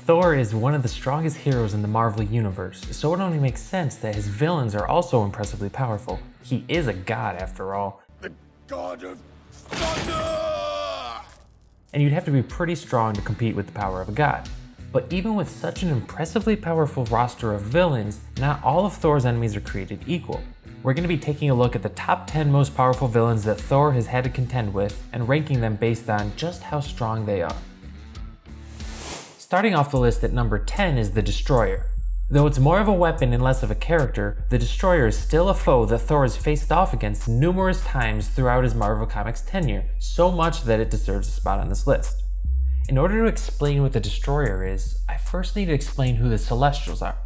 Thor is one of the strongest heroes in the Marvel Universe, so it only makes sense that his villains are also impressively powerful. He is a god after all. The god of thunder! And you'd have to be pretty strong to compete with the power of a god. But even with such an impressively powerful roster of villains, not all of Thor's enemies are created equal. We're going to be taking a look at the top 10 most powerful villains that Thor has had to contend with and ranking them based on just how strong they are. Starting off the list at number 10 is the Destroyer. Though it's more of a weapon and less of a character, the Destroyer is still a foe that Thor has faced off against numerous times throughout his Marvel Comics tenure, so much that it deserves a spot on this list. In order to explain what the Destroyer is, I first need to explain who the Celestials are.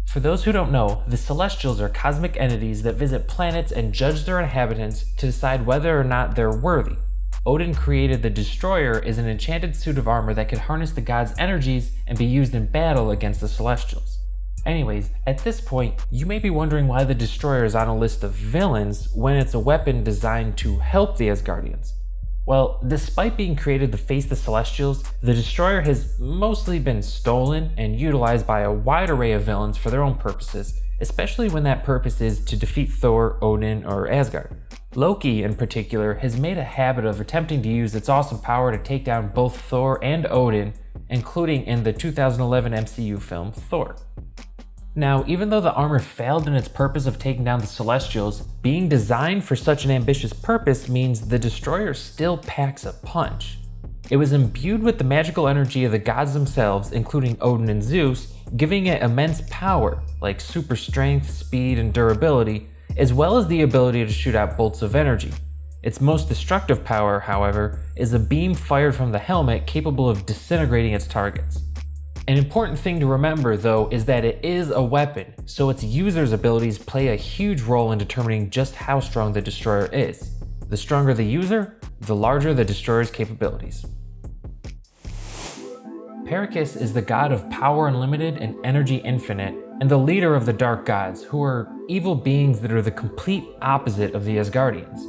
For those who don't know, the Celestials are cosmic entities that visit planets and judge their inhabitants to decide whether or not they're worthy. Odin created the Destroyer as an enchanted suit of armor that could harness the gods' energies and be used in battle against the Celestials. Anyways, at this point, you may be wondering why the Destroyer is on a list of villains when it's a weapon designed to help the Asgardians. Well, despite being created to face the Celestials, the Destroyer has mostly been stolen and utilized by a wide array of villains for their own purposes, especially when that purpose is to defeat Thor, Odin, or Asgard. Loki, in particular, has made a habit of attempting to use its awesome power to take down both Thor and Odin, including in the 2011 MCU film Thor. Now, even though the armor failed in its purpose of taking down the Celestials, being designed for such an ambitious purpose means the Destroyer still packs a punch. It was imbued with the magical energy of the gods themselves, including Odin and Zeus, giving it immense power, like super strength, speed, and durability, as well as the ability to shoot out bolts of energy. Its most destructive power, however, is a beam fired from the helmet capable of disintegrating its targets. An important thing to remember, though, is that it is a weapon, so its user's abilities play a huge role in determining just how strong the Destroyer is. The stronger the user, the larger the Destroyer's capabilities. Perrikus is the god of power unlimited and energy infinite, and the leader of the Dark Gods, who are evil beings that are the complete opposite of the Asgardians.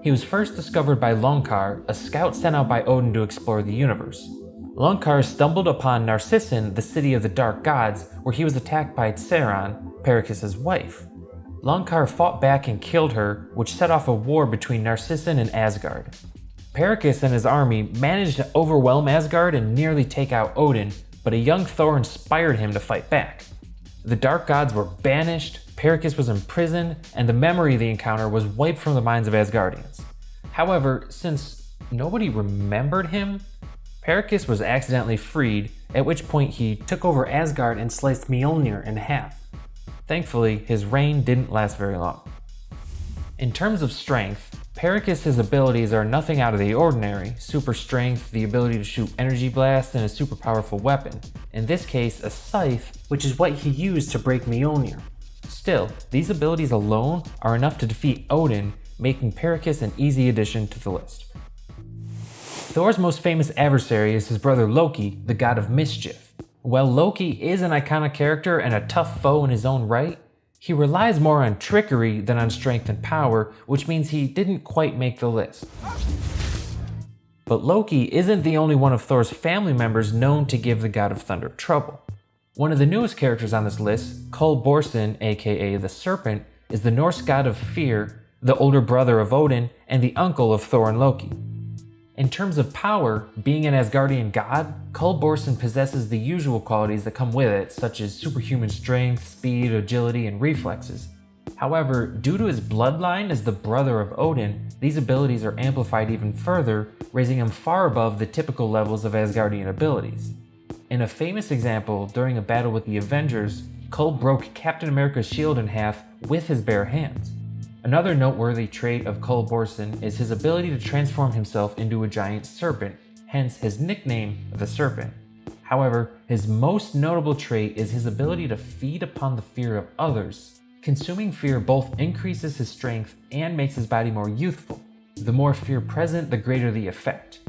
He was first discovered by Lonkar, a scout sent out by Odin to explore the universe. Lonkar stumbled upon Narcissan, the city of the Dark Gods, where he was attacked by Tseran, Perrikus' wife. Lonkar fought back and killed her, which set off a war between Narcissan and Asgard. Perrikus and his army managed to overwhelm Asgard and nearly take out Odin, but a young Thor inspired him to fight back. The Dark Gods were banished, Perrikus was imprisoned, and the memory of the encounter was wiped from the minds of Asgardians. However, since nobody remembered him, Perrikus was accidentally freed, at which point he took over Asgard and sliced Mjolnir in half. Thankfully, his reign didn't last very long. In terms of strength, Perrikus' abilities are nothing out of the ordinary. Super strength, the ability to shoot energy blasts, and a super powerful weapon. In this case, a scythe, which is what he used to break Mjolnir. Still, these abilities alone are enough to defeat Odin, making Perrikus an easy addition to the list. Thor's most famous adversary is his brother Loki, the god of mischief. While Loki is an iconic character and a tough foe in his own right, he relies more on trickery than on strength and power, which means he didn't quite make the list. But Loki isn't the only one of Thor's family members known to give the god of thunder trouble. One of the newest characters on this list, Cul Borson, aka the Serpent, is the Norse god of fear, the older brother of Odin, and the uncle of Thor and Loki. In terms of power, being an Asgardian god, Cul Borson possesses the usual qualities that come with it, such as superhuman strength, speed, agility, and reflexes. However, due to his bloodline as the brother of Odin, these abilities are amplified even further, raising him far above the typical levels of Asgardian abilities. In a famous example, during a battle with the Avengers, Cul broke Captain America's shield in half with his bare hands. Another noteworthy trait of Cul Borson is his ability to transform himself into a giant serpent, hence his nickname, the Serpent. However, his most notable trait is his ability to feed upon the fear of others. Consuming fear both increases his strength and makes his body more youthful. The more fear present, the greater the effect.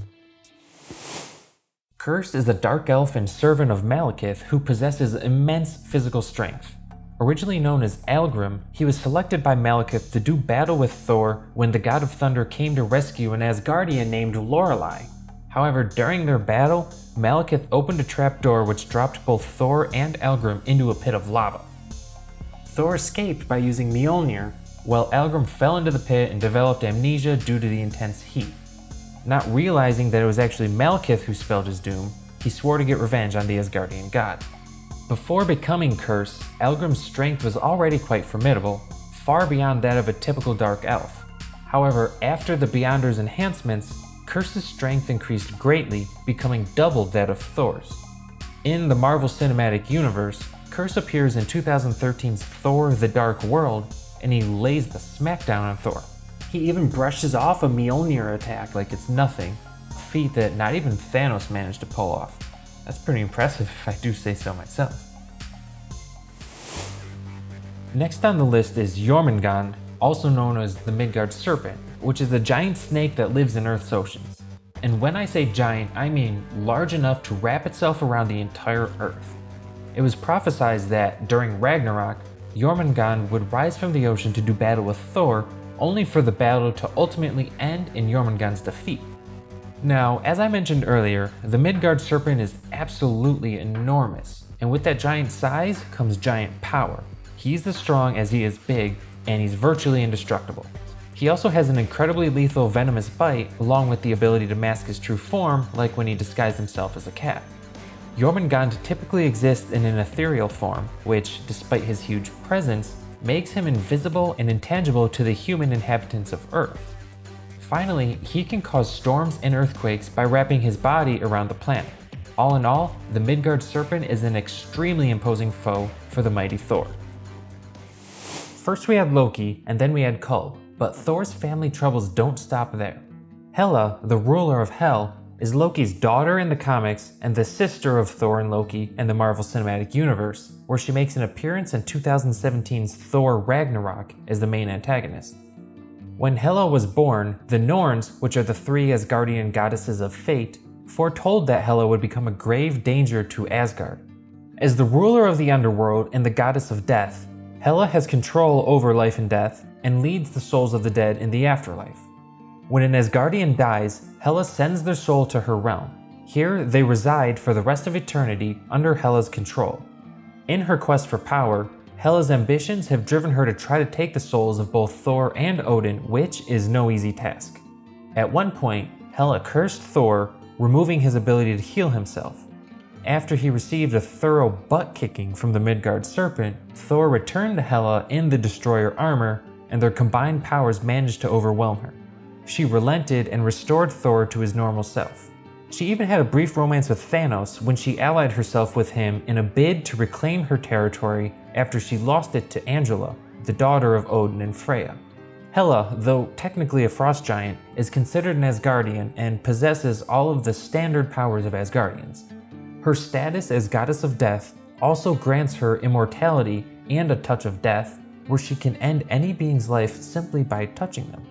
Kurse is a dark elf and servant of Malekith who possesses immense physical strength. Originally known as Algrim, he was selected by Malekith to do battle with Thor when the god of thunder came to rescue an Asgardian named Lorelei. However, during their battle, Malekith opened a trapdoor which dropped both Thor and Algrim into a pit of lava. Thor escaped by using Mjolnir, while Algrim fell into the pit and developed amnesia due to the intense heat. Not realizing that it was actually Malekith who spelled his doom, he swore to get revenge on the Asgardian god. Before becoming Kurse, Algrim's strength was already quite formidable, far beyond that of a typical dark elf. However, after the Beyonder's enhancements, Kurse's strength increased greatly, becoming double that of Thor's. In the Marvel Cinematic Universe, Kurse appears in 2013's Thor: The Dark World, and he lays the smackdown on Thor. He even brushes off a Mjolnir attack like it's nothing, a feat that not even Thanos managed to pull off. That's pretty impressive if I do say so myself. Next on the list is Jormungand, also known as the Midgard Serpent, which is a giant snake that lives in Earth's oceans. And when I say giant, I mean large enough to wrap itself around the entire Earth. It was prophesied that during Ragnarok, Jormungand would rise from the ocean to do battle with Thor, only for the battle to ultimately end in Jormungand's defeat. Now, as I mentioned earlier, the Midgard Serpent is absolutely enormous, and with that giant size comes giant power. He's as strong as he is big, and he's virtually indestructible. He also has an incredibly lethal venomous bite, along with the ability to mask his true form, like when he disguised himself as a cat. Jormungand typically exists in an ethereal form, which, despite his huge presence, makes him invisible and intangible to the human inhabitants of Earth. Finally, he can cause storms and earthquakes by wrapping his body around the planet. All in all, the Midgard Serpent is an extremely imposing foe for the mighty Thor. First we had Loki, and then we had Cul, but Thor's family troubles don't stop there. Hela, the ruler of Hell, is Loki's daughter in the comics and the sister of Thor and Loki in the Marvel Cinematic Universe, where she makes an appearance in 2017's Thor Ragnarok as the main antagonist. When Hela was born, the Norns, which are the three Asgardian goddesses of fate, foretold that Hela would become a grave danger to Asgard. As the ruler of the underworld and the goddess of death, Hela has control over life and death and leads the souls of the dead in the afterlife. When an Asgardian dies, Hela sends their soul to her realm. Here, they reside for the rest of eternity under Hela's control. In her quest for power, Hela's ambitions have driven her to try to take the souls of both Thor and Odin, which is no easy task. At one point, Hela cursed Thor, removing his ability to heal himself. After he received a thorough butt-kicking from the Midgard Serpent, Thor returned to Hela in the Destroyer armor, and their combined powers managed to overwhelm her. She relented and restored Thor to his normal self. She even had a brief romance with Thanos when she allied herself with him in a bid to reclaim her territory after she lost it to Angela, the daughter of Odin and Freya. Hela, though technically a frost giant, is considered an Asgardian and possesses all of the standard powers of Asgardians. Her status as goddess of death also grants her immortality and a touch of death, where she can end any being's life simply by touching them.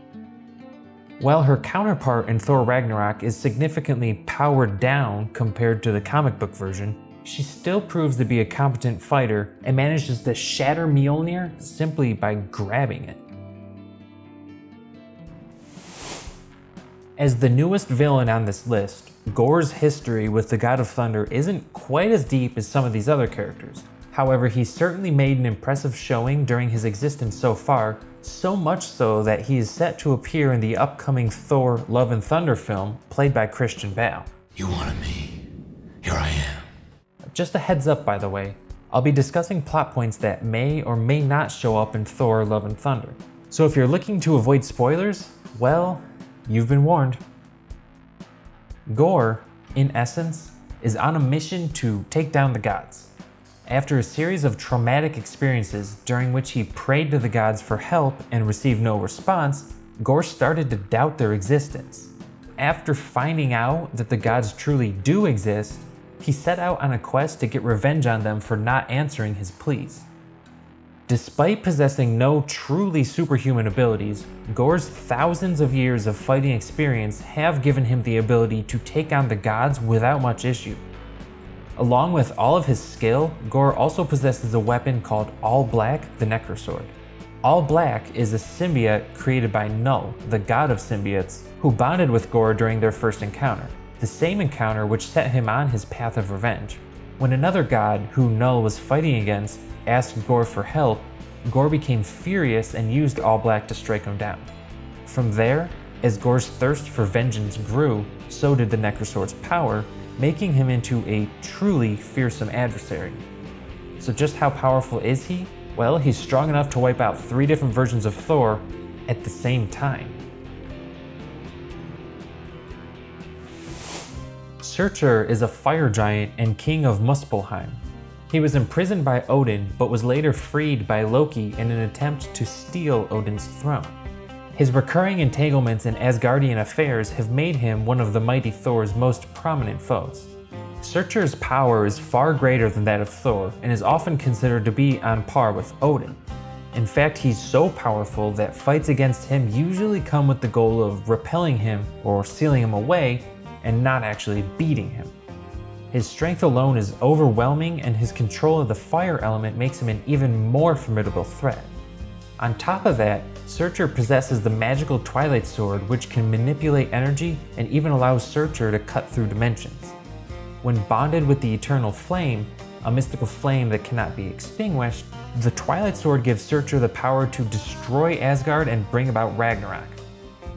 While her counterpart in Thor Ragnarok is significantly powered down compared to the comic book version, she still proves to be a competent fighter and manages to shatter Mjolnir simply by grabbing it. As the newest villain on this list, Gorr's history with the God of Thunder isn't quite as deep as some of these other characters. However, he certainly made an impressive showing during his existence so far, so much so that he is set to appear in the upcoming Thor Love and Thunder film, played by Christian Bale. You wanted me. Here I am. Just a heads up, by the way, I'll be discussing plot points that may or may not show up in Thor Love and Thunder. So if you're looking to avoid spoilers, well, you've been warned. Gorr, in essence, is on a mission to take down the gods. After a series of traumatic experiences during which he prayed to the gods for help and received no response, Gorr started to doubt their existence. After finding out that the gods truly do exist, he set out on a quest to get revenge on them for not answering his pleas. Despite possessing no truly superhuman abilities, Gorr's thousands of years of fighting experience have given him the ability to take on the gods without much issue. Along with all of his skill, Gorr also possesses a weapon called All Black, the Necrosword. All Black is a symbiote created by Null, the god of symbiotes, who bonded with Gorr during their first encounter. the same encounter which set him on his path of revenge. When another god, who Null was fighting against, asked Gorr for help, Gorr became furious and used All Black to strike him down. From there, as Gorr's thirst for vengeance grew, so did the Necrosword's power, making him into a truly fearsome adversary. So just how powerful is he? Well, he's strong enough to wipe out 3 different versions of Thor at the same time. Surtur is a fire giant and king of Muspelheim. He was imprisoned by Odin, but was later freed by Loki in an attempt to steal Odin's throne. His recurring entanglements in Asgardian affairs have made him one of the mighty Thor's most prominent foes. Surtur's power is far greater than that of Thor, and is often considered to be on par with Odin. In fact, he's so powerful that fights against him usually come with the goal of repelling him or sealing him away, and not actually beating him. His strength alone is overwhelming, and his control of the fire element makes him an even more formidable threat. On top of that, Surtur possesses the magical Twilight Sword, which can manipulate energy and even allows Surtur to cut through dimensions. When bonded with the Eternal Flame, a mystical flame that cannot be extinguished, the Twilight Sword gives Surtur the power to destroy Asgard and bring about Ragnarok.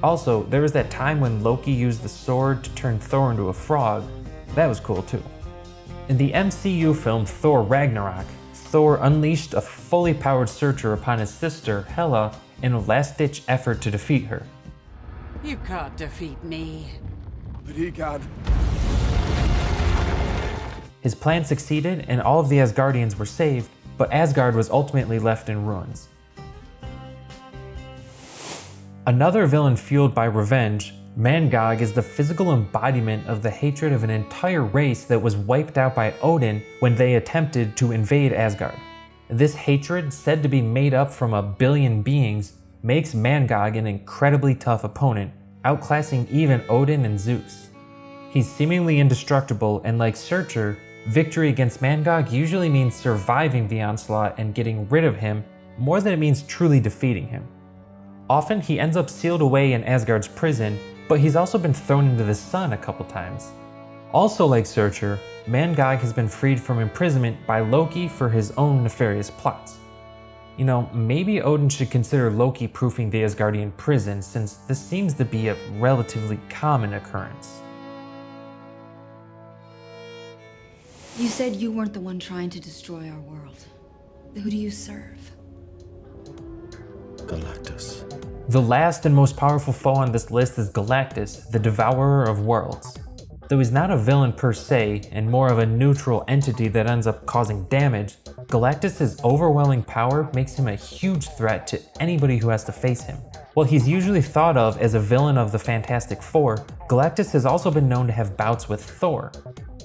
Also, there was that time when Loki used the sword to turn Thor into a frog. That was cool too. In the MCU film Thor Ragnarok, Thor unleashed a fully powered Surtur upon his sister, Hela, in a last-ditch effort to defeat her. You can't defeat me. But he can. His plan succeeded and all of the Asgardians were saved, but Asgard was ultimately left in ruins. Another villain fueled by revenge, Mangog is the physical embodiment of the hatred of an entire race that was wiped out by Odin when they attempted to invade Asgard. This hatred, said to be made up from 1 billion beings, makes Mangog an incredibly tough opponent, outclassing even Odin and Zeus. He's seemingly indestructible, and like Surtur, victory against Mangog usually means surviving the onslaught and getting rid of him more than it means truly defeating him. Often he ends up sealed away in Asgard's prison, but he's also been thrown into the sun a couple times. Also like Surtur, Mangog has been freed from imprisonment by Loki for his own nefarious plots. You know, maybe Odin should consider Loki proofing the Asgardian prison, since this seems to be a relatively common occurrence. You said you weren't the one trying to destroy our world. Who do you serve? Galactus. The last and most powerful foe on this list is Galactus, the Devourer of Worlds. Though he's not a villain per se, and more of a neutral entity that ends up causing damage, Galactus' overwhelming power makes him a huge threat to anybody who has to face him. While he's usually thought of as a villain of the Fantastic Four, Galactus has also been known to have bouts with Thor.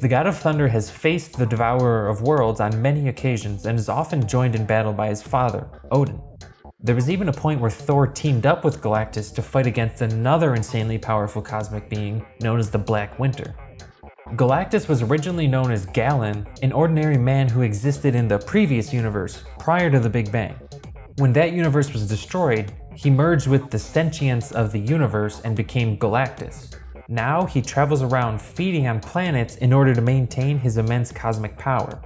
The God of Thunder has faced the Devourer of Worlds on many occasions and is often joined in battle by his father, Odin. There was even a point where Thor teamed up with Galactus to fight against another insanely powerful cosmic being known as the Black Winter. Galactus was originally known as Galen, an ordinary man who existed in the previous universe prior to the Big Bang. When that universe was destroyed, he merged with the sentience of the universe and became Galactus. Now he travels around feeding on planets in order to maintain his immense cosmic power.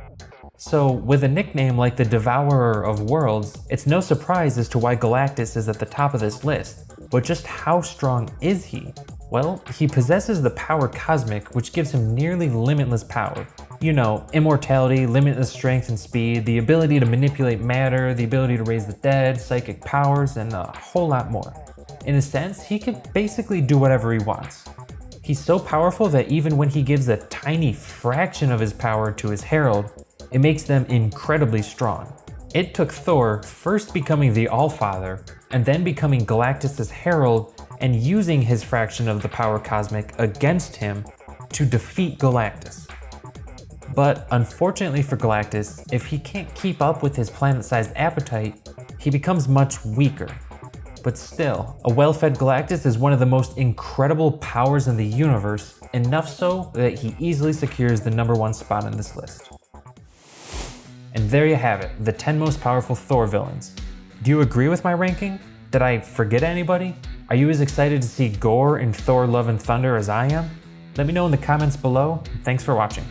So, with a nickname like the Devourer of Worlds, it's no surprise as to why Galactus is at the top of this list. But just how strong is he? Well, he possesses the power cosmic, which gives him nearly limitless power. You know, immortality, limitless strength and speed, the ability to manipulate matter, the ability to raise the dead, psychic powers, and a whole lot more. In a sense, he can basically do whatever he wants. He's so powerful that even when he gives a tiny fraction of his power to his herald, it makes them incredibly strong. It took Thor first becoming the Allfather, and then becoming Galactus' herald, and using his fraction of the power cosmic against him to defeat Galactus. But unfortunately for Galactus, if he can't keep up with his planet-sized appetite, he becomes much weaker. But still, a well-fed Galactus is one of the most incredible powers in the universe, enough so that he easily secures the #1 spot on this list. And there you have it, the 10 most powerful Thor villains. Do you agree with my ranking? Did I forget anybody? Are you as excited to see Gorr in Thor Love and Thunder as I am? Let me know in the comments below. Thanks for watching.